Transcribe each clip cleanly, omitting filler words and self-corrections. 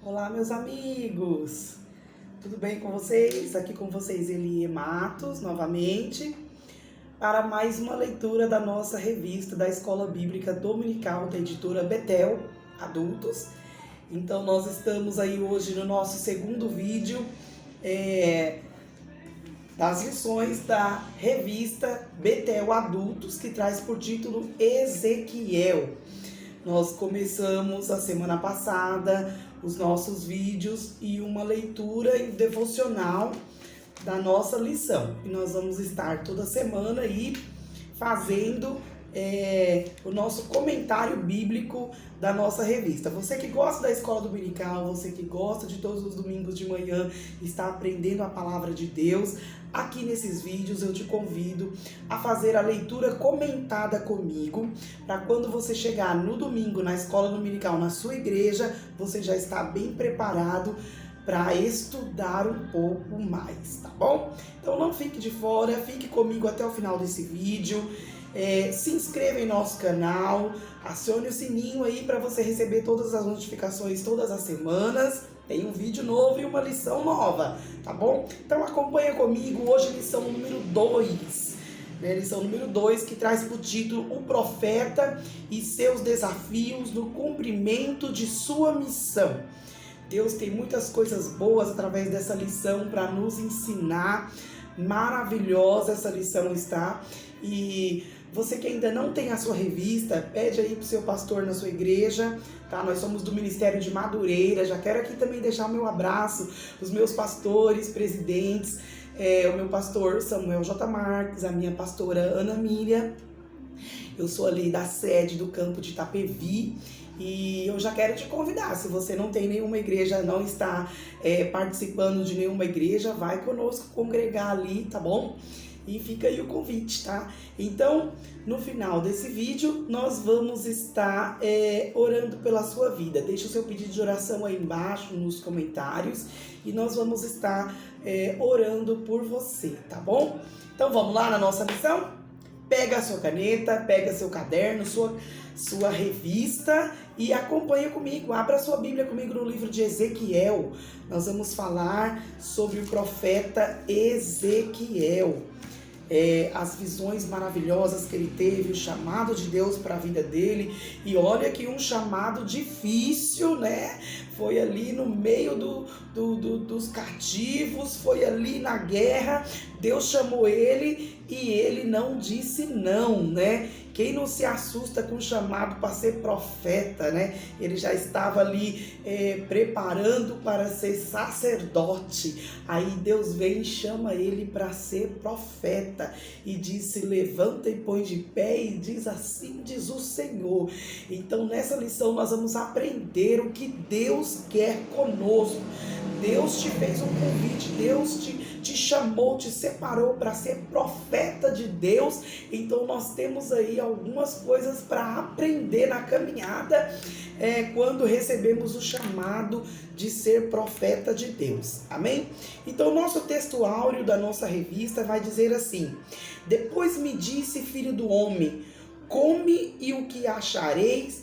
Olá, meus amigos! Tudo bem com vocês? Aqui com vocês, Elie Matos, novamente, para mais uma leitura da nossa revista da Escola Bíblica Dominical da editora Betel, Adultos. Então, nós estamos aí hoje no nosso segundo vídeo das lições da revista Betel Adultos, que traz por título Ezequiel. Nós começamos a semana passada os nossos vídeos e uma leitura devocional da nossa lição. E nós vamos estar toda semana aí fazendo o nosso comentário bíblico da nossa revista. Você que gosta da escola dominical, você que gosta de todos os domingos de manhã estar aprendendo a palavra de Deus, aqui nesses vídeos eu te convido a fazer a leitura comentada comigo, para quando você chegar no domingo na escola dominical, na sua igreja, você já está bem preparado para estudar um pouco mais, tá bom? Então não fique de fora, fique comigo até o final desse vídeo. Se inscreva em nosso canal, acione o sininho aí para você receber todas as notificações todas as semanas. Tem um vídeo novo e uma lição nova, tá bom? Então acompanha comigo, hoje lição número 2. Lição número 2, que traz por título O Profeta e seus desafios no cumprimento de sua missão. Deus tem muitas coisas boas através dessa lição para nos ensinar. Maravilhosa essa lição está. E você que ainda não tem a sua revista, pede aí pro seu pastor na sua igreja, tá? Nós somos do Ministério de Madureira. Já quero aqui também deixar o meu abraço os meus pastores, presidentes, o meu pastor Samuel J. Marques, a minha pastora Ana Miriam. Eu sou ali da sede do campo de Itapevi. E eu já quero te convidar, se você não tem nenhuma igreja, não está participando de nenhuma igreja, vai conosco congregar ali, tá bom? E fica aí o convite, tá? Então, no final desse vídeo, nós vamos estar orando pela sua vida. Deixa o seu pedido de oração aí embaixo nos comentários e nós vamos estar orando por você, tá bom? Então, vamos lá na nossa lição? Pega a sua caneta, pega seu caderno, sua revista e acompanha comigo. Abra a sua Bíblia comigo no livro de Ezequiel. Nós vamos falar sobre o profeta Ezequiel. As visões maravilhosas que ele teve, o chamado de Deus para a vida dele. E olha que um chamado difícil, né? Foi ali no meio dos cativos, foi ali na guerra. Deus chamou ele e ele não disse não, né? Quem não se assusta com o chamado para ser profeta, né? Ele já estava ali preparando para ser sacerdote. Aí Deus vem e chama ele para ser profeta. E disse, levanta e põe de pé e diz assim, diz o Senhor. Então nessa lição nós vamos aprender o que Deus quer conosco. Deus te fez um convite, Deus te chamou, te separou para ser profeta de Deus. Então nós temos aí algumas coisas para aprender na caminhada quando recebemos o chamado de ser profeta de Deus. Amém? Então o nosso texto áureo da nossa revista vai dizer assim: depois me disse, filho do homem, come e o que achareis,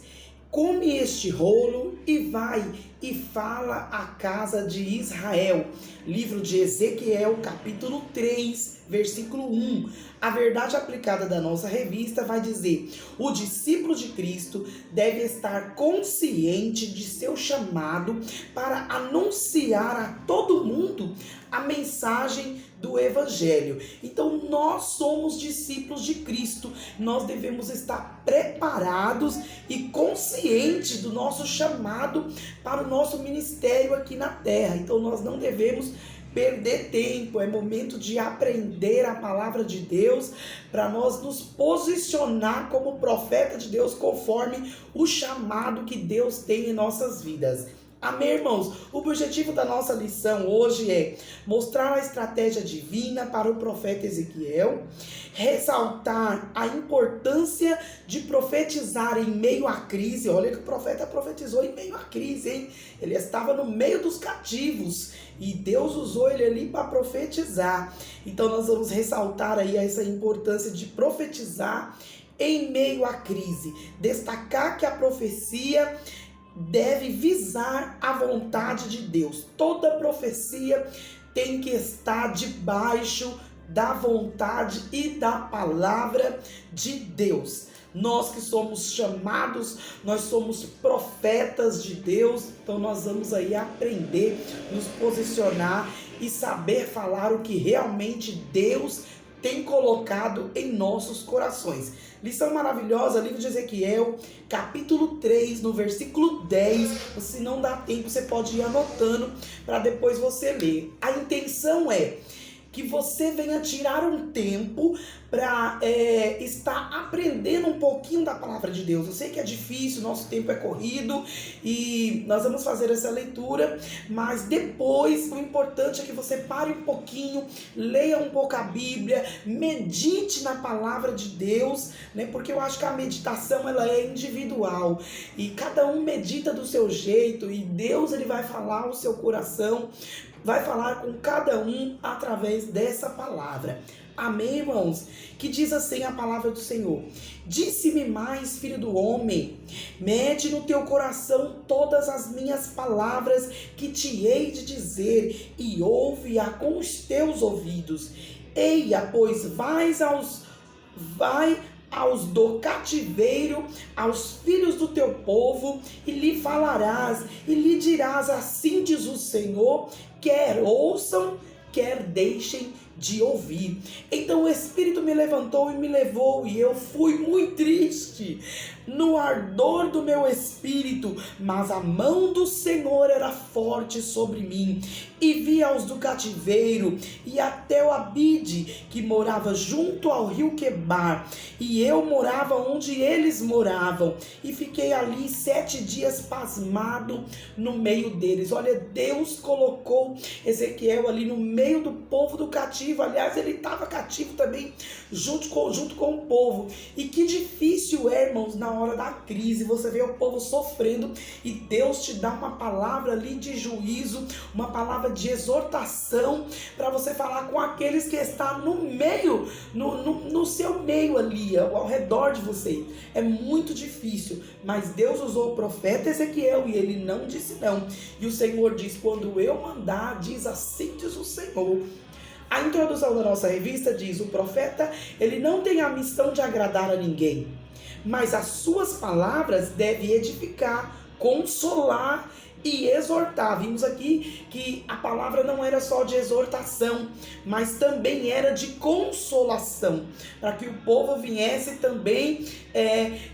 come este rolo e vai e fala à casa de Israel. Livro de Ezequiel, capítulo 3, versículo 1. A verdade aplicada da nossa revista vai dizer: o discípulo de Cristo deve estar consciente de seu chamado para anunciar a todo mundo a mensagem do Evangelho. Então nós somos discípulos de Cristo, nós devemos estar preparados e conscientes do nosso chamado para o nosso ministério aqui na terra. Então nós não devemos perder tempo, é momento de aprender a palavra de Deus para nós nos posicionar como profeta de Deus conforme o chamado que Deus tem em nossas vidas. Amém, irmãos? O objetivo da nossa lição hoje é mostrar a estratégia divina para o profeta Ezequiel, ressaltar a importância de profetizar em meio à crise. Olha que o profeta profetizou em meio à crise, hein? Ele estava no meio dos cativos e Deus usou ele ali para profetizar. Então nós vamos ressaltar aí essa importância de profetizar em meio à crise, destacar que a profecia deve visar a vontade de Deus. Toda profecia tem que estar debaixo da vontade e da palavra de Deus. Nós que somos chamados, nós somos profetas de Deus, então nós vamos aí aprender, nos posicionar e saber falar o que realmente Deus tem colocado em nossos corações. Lição maravilhosa, livro de Ezequiel, capítulo 3, no versículo 10. Se não dá tempo, você pode ir anotando para depois você ler. A intenção é que você venha tirar um tempo para estar aprendendo um pouquinho da palavra de Deus. Eu sei que é difícil, nosso tempo é corrido e nós vamos fazer essa leitura, mas depois o importante é que você pare um pouquinho, leia um pouco a Bíblia, medite na palavra de Deus, né? Porque eu acho que a meditação ela é individual e cada um medita do seu jeito e Deus ele vai falar ao seu coração, vai falar com cada um através dessa palavra. Amém, irmãos? Que diz assim a palavra do Senhor: disse-me mais, filho do homem, mede no teu coração todas as minhas palavras que te hei de dizer, e ouve-a com os teus ouvidos. Eia, pois vai aos do cativeiro, aos filhos do teu povo, e lhe falarás, e lhe dirás, assim diz o Senhor, quer ouçam, quer deixem de ouvir. Então o Espírito me levantou e me levou, e eu fui muito triste no ardor do meu espírito, mas a mão do Senhor era forte sobre mim, e vi aos do cativeiro, e até o Abide, que morava junto ao rio Quebar, e eu morava onde eles moravam, e fiquei ali 7 dias pasmado no meio deles. Olha, Deus colocou Ezequiel ali no meio do povo do cativo. Aliás, ele estava cativo também junto com o povo. E que difícil é, irmãos, na hora da crise, você vê o povo sofrendo e Deus te dá uma palavra ali de juízo, uma palavra de exortação para você falar com aqueles que estão no meio, no seu meio ali, ao redor de você. É muito difícil, mas Deus usou o profeta Ezequiel e ele não disse não. E o Senhor diz: quando eu mandar, diz assim diz o Senhor. A introdução da nossa revista diz: o profeta, ele não tem a missão de agradar a ninguém, mas as suas palavras devem edificar, consolar e exortar. Vimos aqui que a palavra não era só de exortação, mas também era de consolação, para que o povo viesse também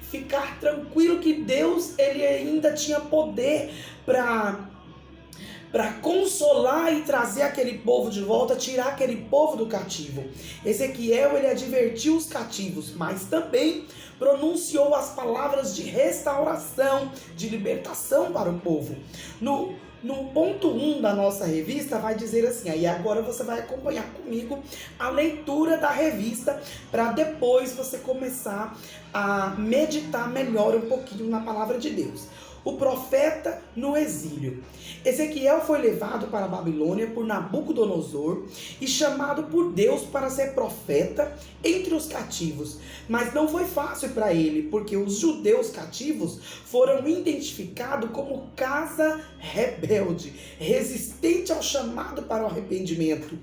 ficar tranquilo que Deus ele ainda tinha poder para consolar e trazer aquele povo de volta, tirar aquele povo do cativo. Ezequiel, ele advertiu os cativos, mas também pronunciou as palavras de restauração, de libertação para o povo. No ponto 1 da nossa revista vai dizer assim, aí agora você vai acompanhar comigo a leitura da revista, para depois você começar a meditar melhor um pouquinho na palavra de Deus. O profeta no exílio. Ezequiel foi levado para a Babilônia por Nabucodonosor e chamado por Deus para ser profeta entre os cativos. Mas não foi fácil para ele, porque os judeus cativos foram identificados como casa rebelde, resistente ao chamado para o arrependimento,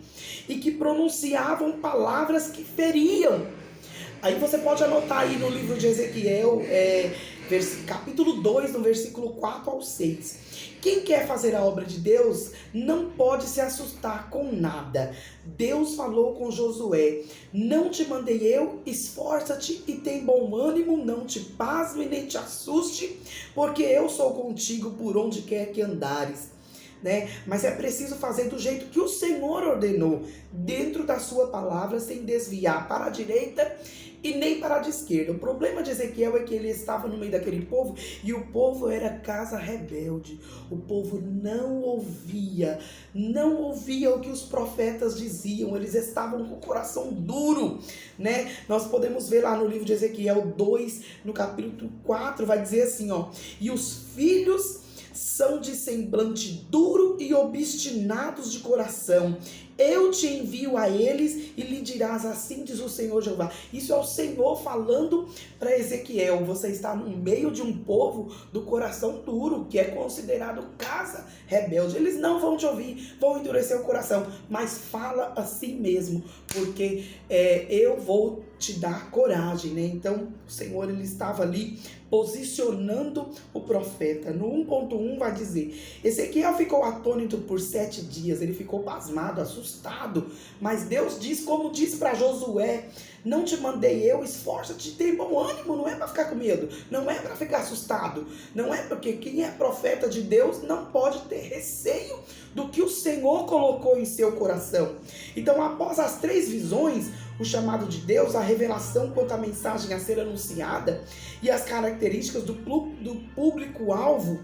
e que pronunciavam palavras que feriam. Aí você pode anotar aí no livro de Ezequiel, capítulo 2, no versículo 4 ao 6. Quem quer fazer a obra de Deus não pode se assustar com nada. Deus falou com Josué: não te mandei eu? Esforça-te e tem bom ânimo, não te pasme nem te assuste, porque eu sou contigo por onde quer que andares. Mas é preciso fazer do jeito que o Senhor ordenou, dentro da sua palavra, sem desviar para a direita e nem para a esquerda. O problema de Ezequiel é que ele estava no meio daquele povo, e o povo era casa rebelde. O povo não ouvia o que os profetas diziam. Eles estavam com o coração duro, Nós podemos ver lá no livro de Ezequiel 2, no capítulo 4, vai dizer assim, e os filhos são de semblante duro e obstinados de coração. eu te envio a eles e lhe dirás, assim diz o Senhor Jeová. Isso é o Senhor falando para Ezequiel. Você está no meio de um povo do coração duro, que é considerado casa rebelde. Eles não vão te ouvir, vão endurecer o coração, mas fala assim mesmo, porque eu vou te dar coragem, né? Então o Senhor, ele estava ali posicionando o profeta. No 1.1 vai dizer, Ezequiel ficou atônito por 7 dias, ele ficou pasmado, assustado, mas Deus diz, como disse para Josué, não te mandei eu, esforça-te, tem bom ânimo, não é para ficar com medo, não é para ficar assustado, não é porque quem é profeta de Deus não pode ter receio do que o Senhor colocou em seu coração. Então, após as 3 visões, o chamado de Deus, a revelação quanto à mensagem a ser anunciada e as características do público-alvo,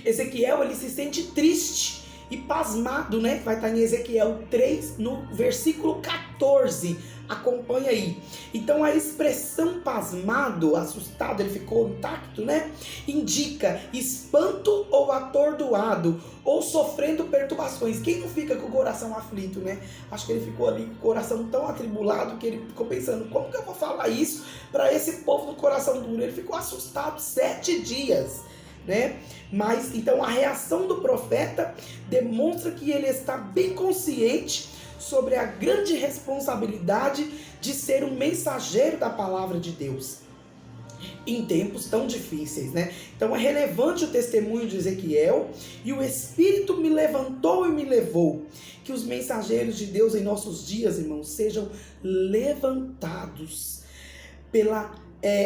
Ezequiel, ele se sente triste e pasmado, né? Vai estar em Ezequiel 3, no versículo 14. Acompanha aí. Então a expressão pasmado, assustado, ele ficou intacto, né? Indica espanto ou atordoado, ou sofrendo perturbações. Quem não fica com o coração aflito, né? Acho que ele ficou ali com o coração tão atribulado que ele ficou pensando, como que eu vou falar isso para esse povo do coração duro? Ele ficou assustado 7 dias. Né? Mas então a reação do profeta demonstra que ele está bem consciente sobre a grande responsabilidade de ser um mensageiro da palavra de Deus em tempos tão difíceis, né? Então é relevante o testemunho de Ezequiel, e o Espírito me levantou e me levou. Que os mensageiros de Deus em nossos dias, irmãos, sejam levantados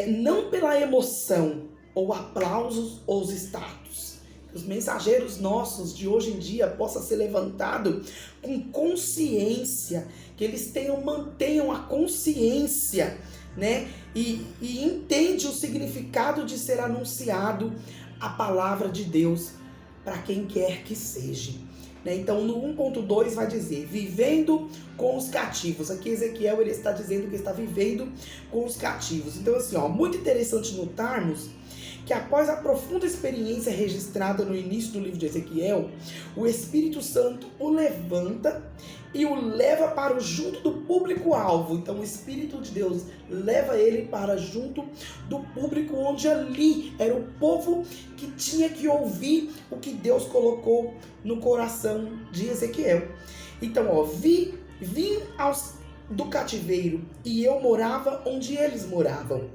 não pela emoção, ou aplausos, ou status. Que os mensageiros nossos de hoje em dia possam ser levantados com consciência, que eles mantenham a consciência, né? E entende o significado de ser anunciado a palavra de Deus para quem quer que seja. Né? Então no 1.2 vai dizer, vivendo com os cativos. Aqui Ezequiel, ele está dizendo que está vivendo com os cativos. Então assim, muito interessante notarmos que após a profunda experiência registrada no início do livro de Ezequiel, o Espírito Santo o levanta e o leva para junto do público-alvo. Então o Espírito de Deus leva ele para junto do público, onde ali era o povo que tinha que ouvir o que Deus colocou no coração de Ezequiel. Então, vim do cativeiro e eu morava onde eles moravam.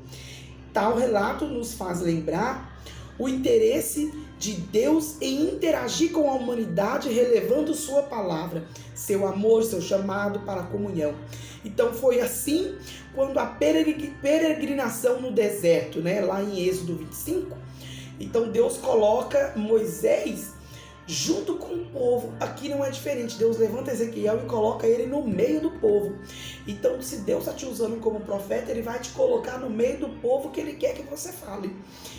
Tal relato nos faz lembrar o interesse de Deus em interagir com a humanidade, relevando sua palavra, seu amor, seu chamado para a comunhão. Então foi assim quando a peregrinação no deserto, né, lá em Êxodo 25, então Deus coloca Moisés junto com o povo. Aqui não é diferente, Deus levanta Ezequiel e coloca ele no meio do povo. Então, se Deus está te usando como profeta, ele vai te colocar no meio do povo que ele quer que você fale.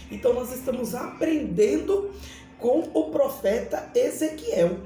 Então nós estamos aprendendo com o profeta Ezequiel,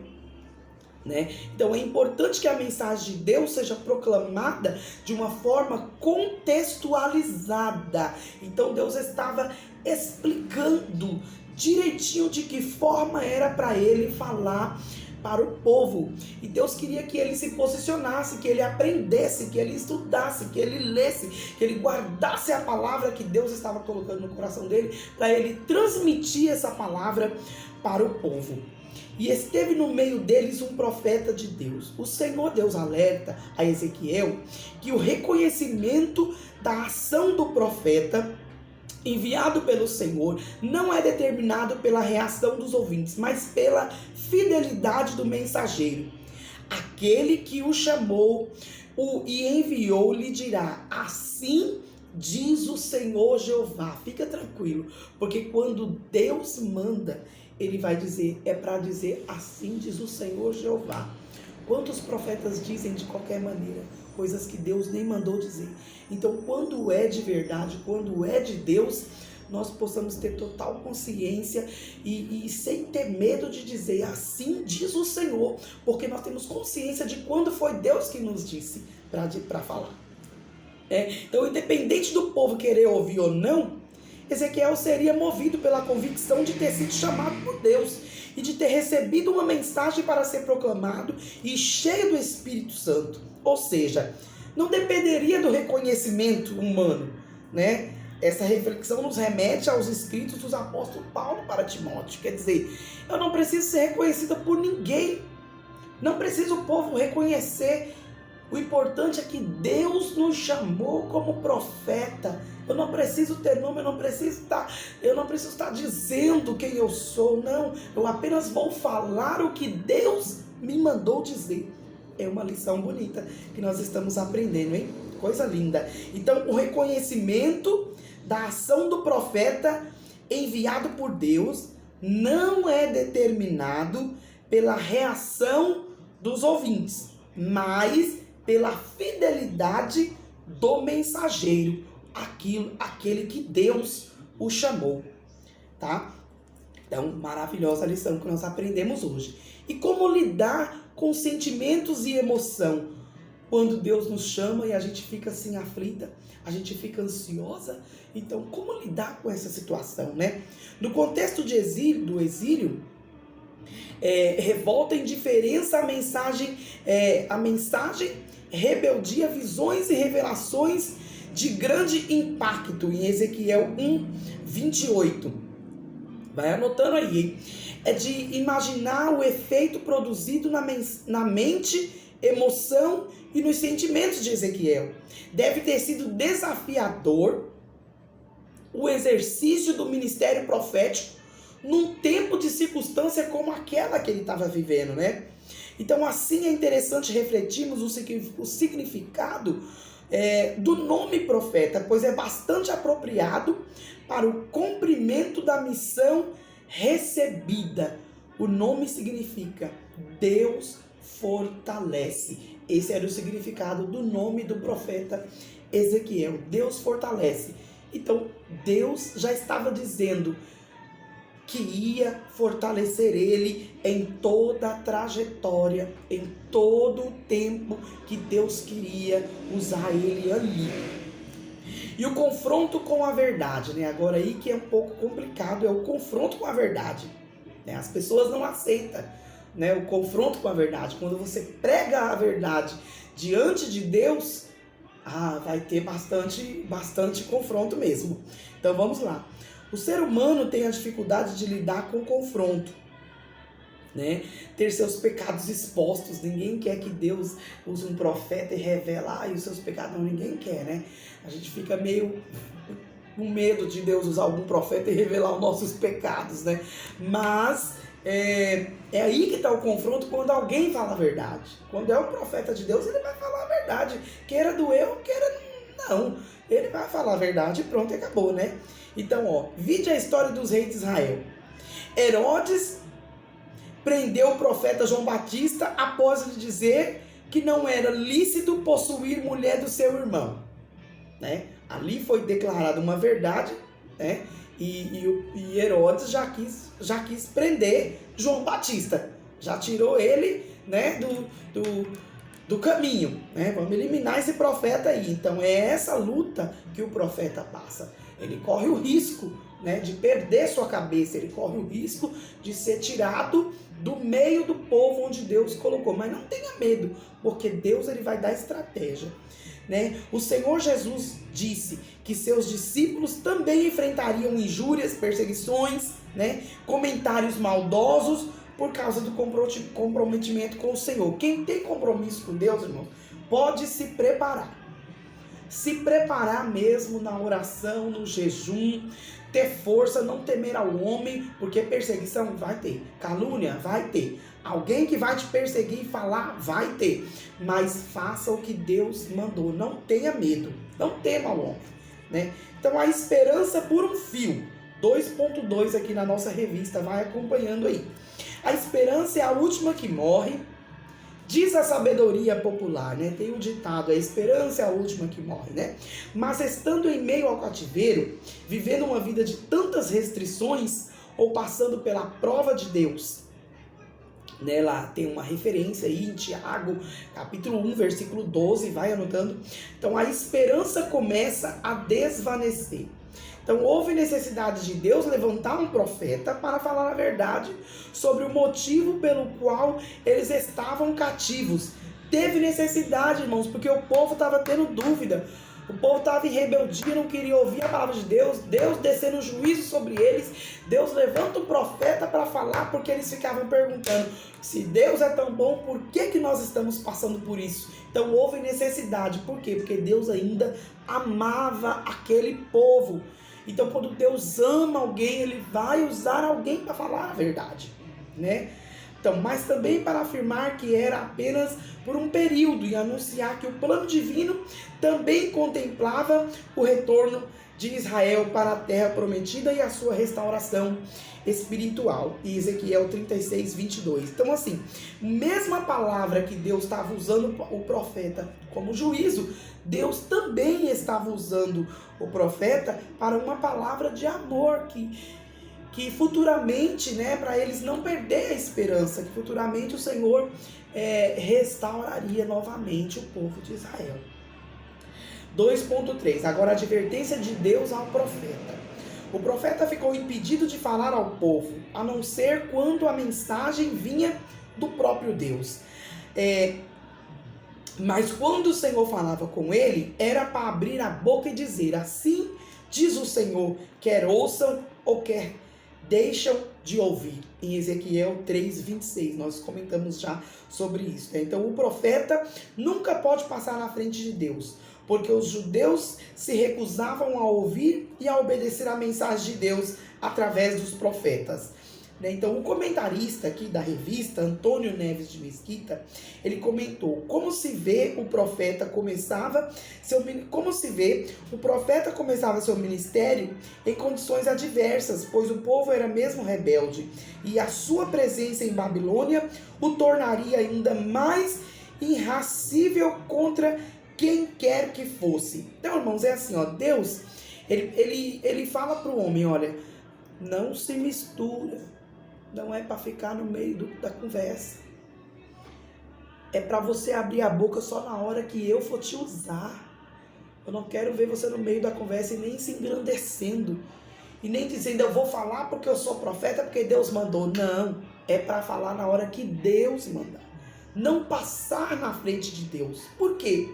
né? Então é importante que a mensagem de Deus seja proclamada de uma forma contextualizada. Então Deus estava explicando direitinho de que forma era para ele falar para o povo. E Deus queria que ele se posicionasse, que ele aprendesse, que ele estudasse, que ele lesse, que ele guardasse a palavra que Deus estava colocando no coração dele, para ele transmitir essa palavra para o povo. E esteve no meio deles um profeta de Deus. O Senhor Deus alerta a Ezequiel que o reconhecimento da ação do profeta enviado pelo Senhor não é determinado pela reação dos ouvintes, mas pela fidelidade do mensageiro. Aquele que o chamou e enviou lhe dirá, assim diz o Senhor Jeová. Fica tranquilo, porque quando Deus manda, ele vai dizer, é para dizer, assim diz o Senhor Jeová. Quantos profetas dizem de qualquer maneira coisas que Deus nem mandou dizer? Então, quando é de verdade, quando é de Deus, nós possamos ter total consciência e sem ter medo de dizer, assim diz o Senhor, porque nós temos consciência de quando foi Deus que nos disse para falar. Então, independente do povo querer ouvir ou não, Ezequiel seria movido pela convicção de ter sido chamado por Deus. e de ter recebido uma mensagem para ser proclamado e cheio do Espírito Santo. Ou seja, não dependeria do reconhecimento humano, né? Essa reflexão nos remete aos escritos dos apóstolos Paulo para Timóteo. Quer dizer, eu não preciso ser reconhecida por ninguém. Não precisa o povo reconhecer. O importante é que Deus nos chamou como profeta. Eu não preciso ter nome, eu não preciso estar dizendo quem eu sou. Não, eu apenas vou falar o que Deus me mandou dizer. É uma lição bonita que nós estamos aprendendo, hein? Coisa linda. Então, o reconhecimento da ação do profeta enviado por Deus não é determinado pela reação dos ouvintes, mas pela fidelidade do mensageiro, aquele que Deus o chamou, tá? Então, maravilhosa lição que nós aprendemos hoje. E como lidar com sentimentos e emoção quando Deus nos chama e a gente fica assim aflita, a gente fica ansiosa? Então, como lidar com essa situação, né? No contexto do exílio, revolta, indiferença, a mensagem, rebeldia, visões e revelações de grande impacto, em Ezequiel 1:28. Vai anotando aí, hein? É de imaginar o efeito produzido na mente, emoção e nos sentimentos de Ezequiel. Deve ter sido desafiador o exercício do ministério profético num tempo de circunstância como aquela que ele estava vivendo, né? Então, assim é interessante refletirmos o significado do nome profeta, pois é bastante apropriado para o cumprimento da missão recebida. O nome significa Deus fortalece. Esse era o significado do nome do profeta Ezequiel. Deus fortalece. Então, Deus já estava dizendo que ia fortalecer ele em toda a trajetória, em todo o tempo que Deus queria usar ele ali. E o confronto com a verdade, né? Agora aí que é um pouco complicado, é o confronto com a verdade, né? As pessoas não aceitam, né, o confronto com a verdade. Quando você prega a verdade diante de Deus, vai ter bastante confronto mesmo. Então vamos lá. O ser humano tem a dificuldade de lidar com o confronto, né? Ter seus pecados expostos. Ninguém quer que Deus use um profeta e revele os seus pecados. Não, ninguém quer, né? A gente fica meio com medo de Deus usar algum profeta e revelar os nossos pecados, né? Mas é aí que está o confronto quando alguém fala a verdade. Quando é um profeta de Deus, ele vai falar a verdade. Queira doer ou queira não. Ele vai falar a verdade e pronto, acabou, né? Então, vide a história dos reis de Israel. Herodes prendeu o profeta João Batista após lhe dizer que não era lícito possuir mulher do seu irmão, né? Ali foi declarada uma verdade, né? E Herodes já quis prender João Batista. Já tirou ele, né, do caminho, né? Vamos eliminar esse profeta aí. Então é essa luta que o profeta passa. Ele corre o risco, né, de perder sua cabeça. Ele corre o risco de ser tirado do meio do povo onde Deus colocou. Mas não tenha medo, porque Deus ele vai dar estratégia, né? O Senhor Jesus disse que seus discípulos também enfrentariam injúrias, perseguições, né, comentários maldosos por causa do comprometimento com o Senhor. Quem tem compromisso com Deus, irmão, pode se preparar. Se preparar mesmo na oração, no jejum, ter força, não temer ao homem, porque perseguição vai ter, calúnia vai ter, alguém que vai te perseguir e falar vai ter, mas faça o que Deus mandou, não tenha medo, não tema ao homem, né? Então a esperança por um fio, 2.2 aqui na nossa revista, vai acompanhando aí. A esperança é a última que morre, diz a sabedoria popular, né? Tem um ditado, a esperança é a última que morre, né? Mas estando em meio ao cativeiro, vivendo uma vida de tantas restrições, ou passando pela prova de Deus, né? Lá tem uma referência aí em Tiago, capítulo 1, versículo 12, vai anotando. Então a esperança começa a desvanecer. Então houve necessidade de Deus levantar um profeta para falar a verdade sobre o motivo pelo qual eles estavam cativos. Teve necessidade, irmãos, porque o povo estava tendo dúvida. O povo estava em rebeldia, não queria ouvir a palavra de Deus. Deus descendo juízo sobre eles. Deus levanta um profeta para falar, porque eles ficavam perguntando: se Deus é tão bom, por que nós estamos passando por isso? Então houve necessidade. Por quê? Porque Deus ainda amava aquele povo. Então quando Deus ama alguém, Ele vai usar alguém para falar a verdade, né? Então, mas também para afirmar que era apenas por um período e anunciar que o plano divino também contemplava o retorno de Israel para a terra prometida e a sua restauração espiritual. E Ezequiel 36, 22. Então, assim, mesma palavra que Deus estava usando o profeta como juízo, Deus também estava usando o profeta para uma palavra de amor que futuramente, né, para eles não perder a esperança, que futuramente o Senhor restauraria novamente o povo de Israel. 2.3. Agora a advertência de Deus ao profeta. O profeta ficou impedido de falar ao povo, a não ser quando a mensagem vinha do próprio Deus. Mas quando o Senhor falava com ele, era para abrir a boca e dizer: assim diz o Senhor, quer ouçam ou quer deixam de ouvir. Em Ezequiel 3:26, nós comentamos já sobre isso, né? Então o profeta nunca pode passar na frente de Deus, porque os judeus se recusavam a ouvir e a obedecer a mensagem de Deus através dos profetas. Então o comentarista aqui da revista, Antônio Neves de Mesquita, ele comentou: como se vê o profeta começava seu ministério em condições adversas, pois o povo era mesmo rebelde, e a sua presença em Babilônia o tornaria ainda mais irracível contra quem quer que fosse. Então, irmãos, é assim, ó, Deus, ele fala para o homem: olha, não se mistura. Não é para ficar no meio da conversa. É para você abrir a boca só na hora que eu for te usar. Eu não quero ver você no meio da conversa e nem se engrandecendo. E nem dizendo: eu vou falar porque eu sou profeta, porque Deus mandou. Não, é para falar na hora que Deus mandar. Não passar na frente de Deus. Por quê?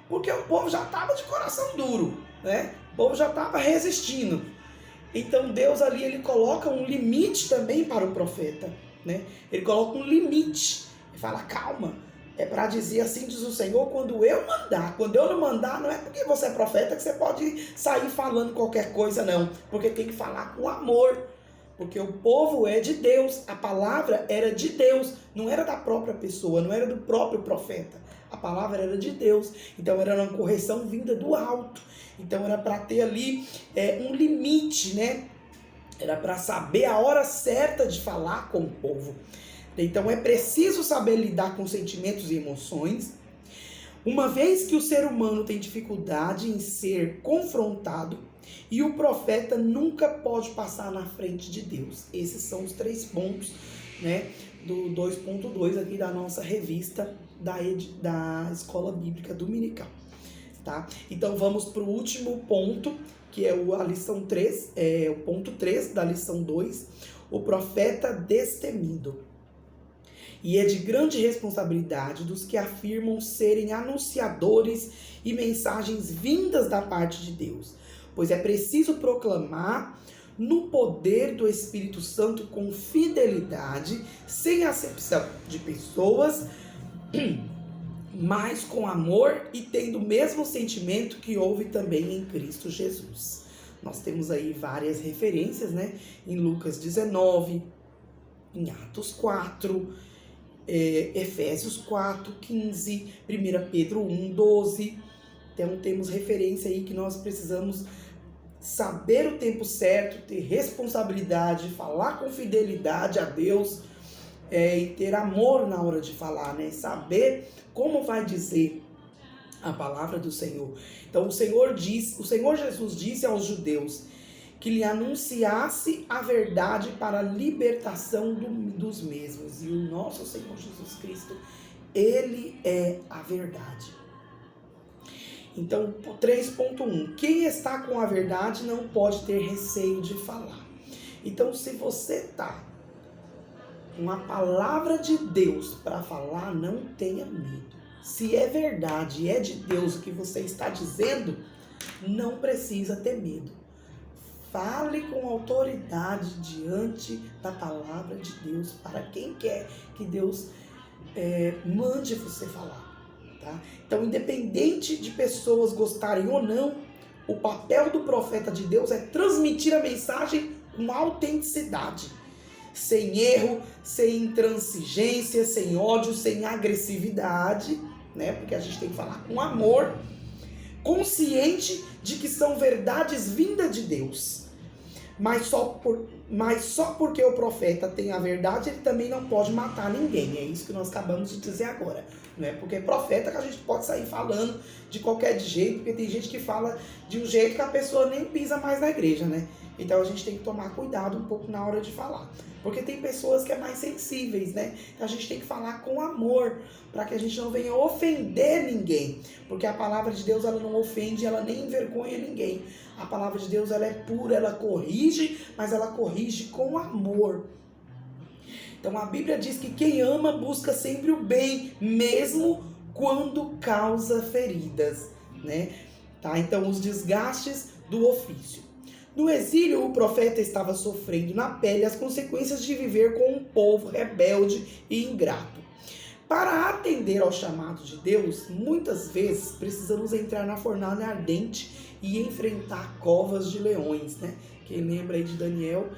Porque o povo já estava de coração duro, né? O povo já estava resistindo. Então Deus ali, ele coloca um limite também para o profeta, né? Ele coloca um limite. Ele fala: calma, é para dizer assim diz o Senhor, quando eu mandar. Quando eu não mandar, não é porque você é profeta que você pode sair falando qualquer coisa, não. Porque tem que falar com amor. Porque o povo é de Deus, a palavra era de Deus, não era da própria pessoa, não era do próprio profeta. A palavra era de Deus, então era uma correção vinda do alto. Então era para ter ali um limite, né? Era para saber a hora certa de falar com o povo. Então é preciso saber lidar com sentimentos e emoções, uma vez que o ser humano tem dificuldade em ser confrontado, e o profeta nunca pode passar na frente de Deus. Esses são os 3 pontos, né, do 2.2 aqui da nossa revista da Escola Bíblica Dominical. Tá? Então vamos para o último ponto, que é a lição 3, o ponto 3 da lição 2, o profeta destemido. E é de grande responsabilidade dos que afirmam serem anunciadores e mensagens vindas da parte de Deus, pois é preciso proclamar no poder do Espírito Santo com fidelidade, sem acepção de pessoas, mas com amor e tendo o mesmo sentimento que houve também em Cristo Jesus. Nós temos aí várias referências, né? Em Lucas 19, em Atos 4, Efésios 4, 15, 1 Pedro 1, 12. Então temos referência aí que nós precisamos saber o tempo certo, ter responsabilidade, falar com fidelidade a Deus, e ter amor na hora de falar, né? Saber como vai dizer a palavra do Senhor. Então o Senhor Jesus disse aos judeus que lhe anunciasse a verdade para a libertação dos mesmos. E o nosso Senhor Jesus Cristo, Ele é a verdade. Então, 3.1, quem está com a verdade não pode ter receio de falar. Então, se você está com a palavra de Deus para falar, não tenha medo. Se é verdade e é de Deus o que você está dizendo, não precisa ter medo. Fale com autoridade diante da palavra de Deus para quem quer que Deus mande você falar. Tá? Então, independente de pessoas gostarem ou não, o papel do profeta de Deus é transmitir a mensagem com autenticidade, sem erro, sem intransigência, sem ódio, sem agressividade, né? Porque a gente tem que falar com amor, consciente de que são verdades vindas de Deus. Mas só porque o profeta tem a verdade, ele também não pode matar ninguém. É isso que nós acabamos de dizer agora. Não é porque é profeta que a gente pode sair falando de qualquer jeito, porque tem gente que fala de um jeito que a pessoa nem pisa mais na igreja, né? Então a gente tem que tomar cuidado um pouco na hora de falar. Porque tem pessoas que é mais sensíveis, né? Então a gente tem que falar com amor, para que a gente não venha ofender ninguém. Porque a palavra de Deus, ela não ofende, ela nem envergonha ninguém. A palavra de Deus, ela é pura, ela corrige, mas ela corrige com amor. Então a Bíblia diz que quem ama busca sempre o bem, mesmo quando causa feridas, né? Tá? Então os desgastes do ofício. No exílio, o profeta estava sofrendo na pele as consequências de viver com um povo rebelde e ingrato. Para atender ao chamado de Deus, muitas vezes precisamos entrar na fornalha ardente e enfrentar covas de leões, né? Quem lembra aí de Daniel,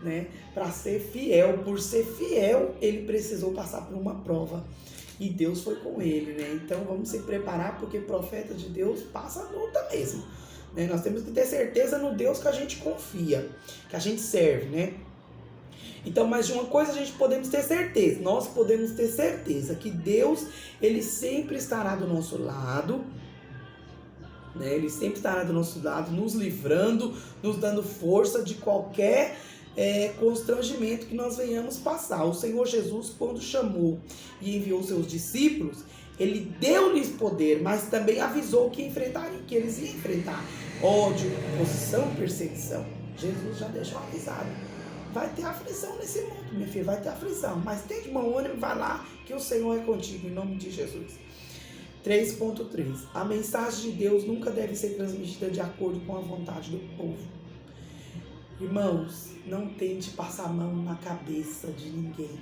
né? Para ser fiel, por ser fiel, ele precisou passar por uma prova. E Deus foi com ele, né? Então vamos se preparar, porque profeta de Deus passa a luta mesmo. Né? Nós temos que ter certeza no Deus que a gente confia, que a gente serve, né? Então, mas de uma coisa a gente podemos ter certeza, nós podemos ter certeza que Deus, ele sempre estará do nosso lado, né? Ele sempre estará do nosso lado, nos livrando, nos dando força de qualquer constrangimento que nós venhamos passar. O Senhor Jesus, quando chamou e enviou seus discípulos, ele deu-lhes poder, mas também avisou que eles iam enfrentar ódio, oposição, perseguição. Jesus já deixou avisado. Vai ter aflição nesse mundo, minha filha, vai ter aflição. Mas tem de bom ânimo, vai lá, que o Senhor é contigo, em nome de Jesus. 3.3. A mensagem de Deus nunca deve ser transmitida de acordo com a vontade do povo. Irmãos, não tente passar a mão na cabeça de ninguém.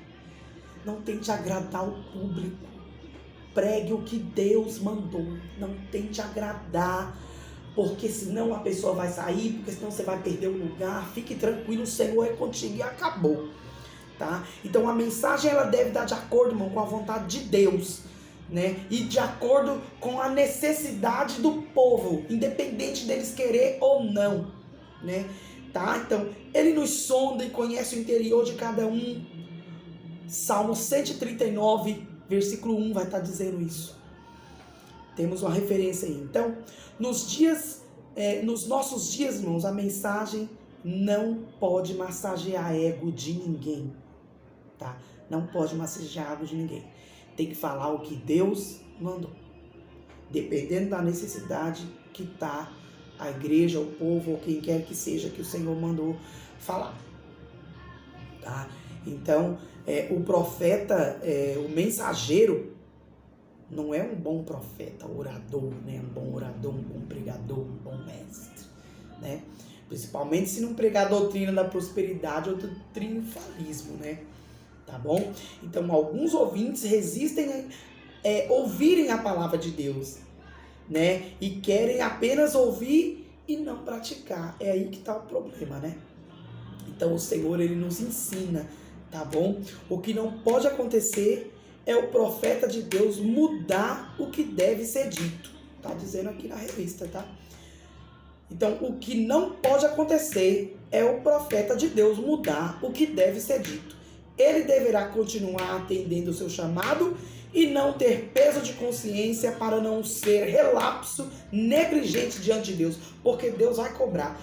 Não tente agradar o público. Pregue o que Deus mandou. Não tente agradar, porque senão a pessoa vai sair, porque senão você vai perder o lugar. Fique tranquilo, o Senhor é contigo e acabou. Tá? Então a mensagem ela deve dar de acordo, irmão, com a vontade de Deus, né? E de acordo com a necessidade do povo, independente deles querer ou não, né? Tá? Então ele nos sonda e conhece o interior de cada um. Salmo 139, versículo 1 vai estar dizendo isso. Temos uma referência aí. Então, nos nossos dias, irmãos, a mensagem não pode massagear ego de ninguém. Tá? Não pode massagear ego de ninguém. Tem que falar o que Deus mandou. Dependendo da necessidade que está a igreja, o povo, ou quem quer que seja que o Senhor mandou falar. Tá? Então, o profeta, o mensageiro, não é um bom profeta, orador, né? Um bom orador, um bom pregador, um bom mestre, né? Principalmente se não pregar a doutrina da prosperidade ou do triunfalismo, né? Tá bom? Então, alguns ouvintes resistem a ouvirem a palavra de Deus, né? E querem apenas ouvir e não praticar. É aí que está o problema, né? Então, o Senhor, ele nos ensina, tá bom? O que não pode acontecer é o profeta de Deus mudar o que deve ser dito. Tá dizendo aqui na revista, tá? Então, o que não pode acontecer é o profeta de Deus mudar o que deve ser dito. Ele deverá continuar atendendo o seu chamado e não ter peso de consciência para não ser relapso, negligente diante de Deus, porque Deus vai cobrar.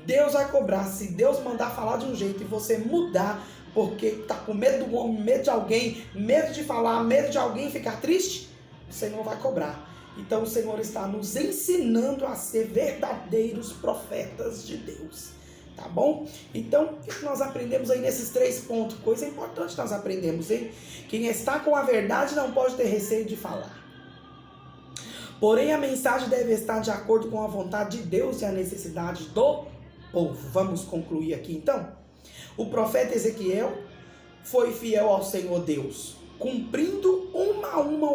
Deus vai cobrar. Se Deus mandar falar de um jeito e você mudar, porque está com medo do homem, medo de alguém, medo de falar, medo de alguém ficar triste, o Senhor vai cobrar. Então o Senhor está nos ensinando a ser verdadeiros profetas de Deus. Tá bom? Então, o que nós aprendemos aí nesses 3 pontos? Coisa importante nós aprendemos, hein? Quem está com a verdade não pode ter receio de falar. Porém, a mensagem deve estar de acordo com a vontade de Deus e a necessidade do povo. Vamos concluir aqui, então? O profeta Ezequiel foi fiel ao Senhor Deus, cumprindo uma a uma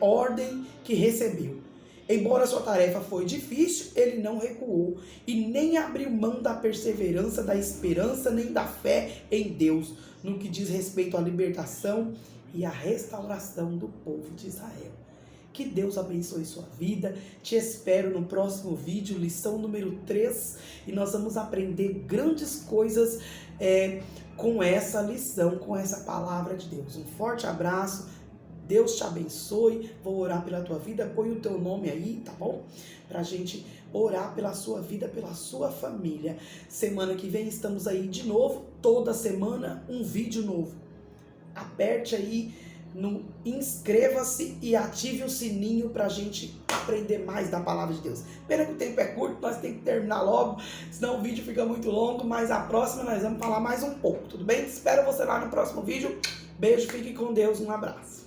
ordem que recebeu. Embora sua tarefa foi difícil, ele não recuou e nem abriu mão da perseverança, da esperança, nem da fé em Deus, no que diz respeito à libertação e à restauração do povo de Israel. Que Deus abençoe sua vida. Te espero no próximo vídeo, lição número 3, e nós vamos aprender grandes coisas com essa lição, com essa palavra de Deus. Um forte abraço. Deus te abençoe. Vou orar pela tua vida. Põe o teu nome aí, tá bom? Pra gente orar pela sua vida, pela sua família. Semana que vem estamos aí de novo. Toda semana um vídeo novo. Aperte aí no inscreva-se e ative o sininho pra gente aprender mais da palavra de Deus. Pena que o tempo é curto, nós temos que terminar logo, senão o vídeo fica muito longo, mas a próxima nós vamos falar mais um pouco, tudo bem? Espero você lá no próximo vídeo. Beijo, fique com Deus, um abraço.